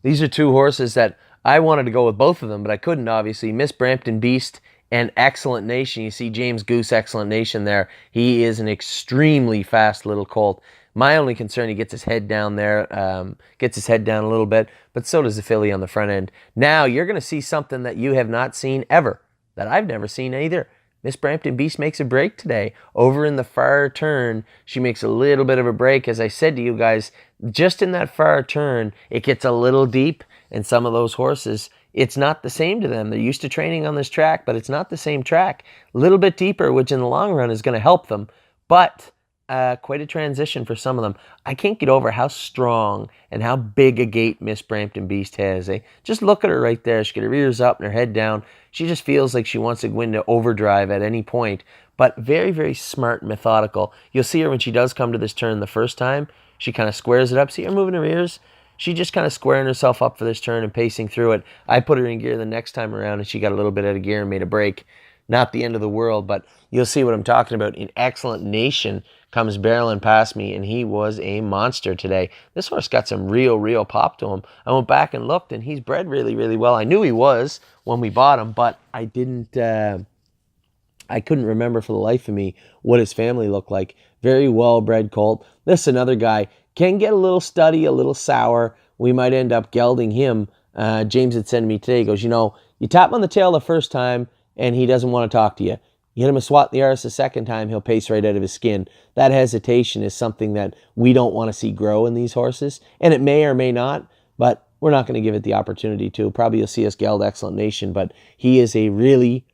These are two horses that I wanted to go with both of them, but I couldn't, obviously. Miss Brampton Beast and Excellent Nation. You see James Goose, Excellent Nation there. He is an extremely fast little colt. My only concern, he gets his head down there, gets his head down a little bit, but so does the filly on the front end. Now, you're going to see something that you have not seen ever, that I've never seen either. Miss Brampton Beast makes a break today. Over in the far turn, she makes a little bit of a break. As I said to you guys, just in that far turn, it gets a little deep, and some of those horses, it's not the same to them. They're used to training on this track, but it's not the same track. A little bit deeper, which in the long run is going to help them, but quite a transition for some of them. I can't get over how strong and how big a gait Miss Brampton Beast has. Eh? Just look at her right there. She got her ears up and her head down. She just feels like she wants to go into overdrive at any point, but very, very smart and methodical. You'll see her when she does come to this turn the first time. She kind of squares it up. See her moving her ears? She just kind of squaring herself up for this turn and pacing through it. I put her in gear the next time around, and she got a little bit out of gear and made a break. Not the end of the world, but you'll see what I'm talking about. In Excellent Nation comes barreling past me, and he was a monster today. This horse got some real pop to him. I went back and looked, and he's bred really, really well. I knew he was when we bought him, but I didn't. I couldn't remember for the life of me what his family looked like. Very well-bred colt. This is another guy. Can get a little stutty, a little sour. We might end up gelding him. James had said to me today, he goes, you know, you tap him on the tail the first time, and he doesn't want to talk to you. You hit him a swat in the arse the second time, he'll pace right out of his skin. That hesitation is something that we don't want to see grow in these horses, and it may or may not, but we're not going to give it the opportunity to. Probably you'll see us geld Excellent Nation, but he is a really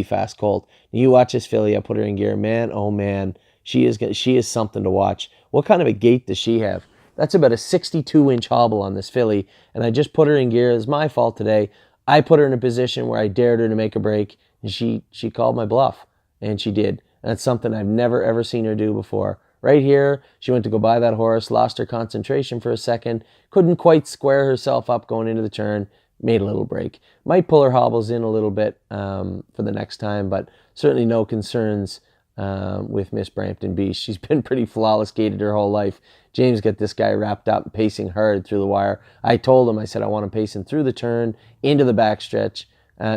fast colt. You watch this filly, I put her in gear. Man, oh man, she is something to watch. What kind of a gait does she have? That's about a 62-inch hobble on this filly, and I just put her in gear. It's my fault today. I put her in a position where I dared her to make a break, and she called my bluff, and she did. That's something I've never, ever seen her do before. Right here, she went to go buy that horse, lost her concentration for a second, couldn't quite square herself up going into the turn, made a little break. Might pull her hobbles in a little bit for the next time, but certainly no concerns with Miss Brampton Beast. She's been pretty flawless gated her whole life. James got this guy wrapped up, pacing hard through the wire. I told him, I said, I want him pacing through the turn, into the backstretch.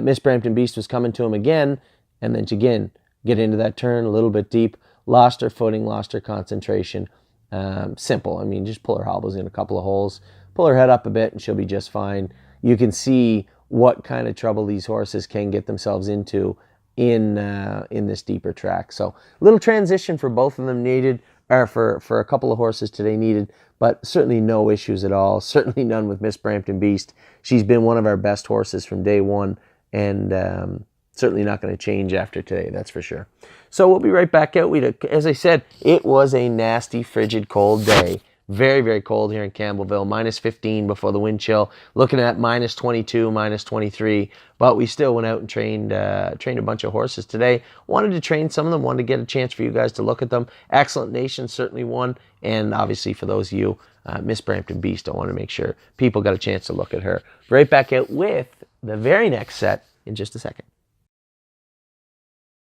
Miss Brampton Beast was coming to him again, and then again, get into that turn a little bit deep, lost her footing, lost her concentration. Simple. I mean, just pull her hobbles in a couple of holes, pull her head up a bit, and she'll be just fine. You can see what kind of trouble these horses can get themselves into in this deeper track. So a little transition for both of them needed, or for a couple of horses today needed, but certainly no issues at all. Certainly none with Miss Brampton Beast. She's been one of our best horses from day one, and certainly not going to change after today, that's for sure. So we'll be right back out. As I said, it was a nasty, frigid, cold day. Very cold here in Campbellville. Minus 15 before the wind chill. Looking at minus 22, minus 23. But we still went out and trained a bunch of horses today. Wanted to train some of them. Wanted to get a chance for you guys to look at them. Excellent Nation certainly won. And obviously for those of you, Miss Brampton Beast, I want to make sure people got a chance to look at her. Right back out with the very next set in just a second.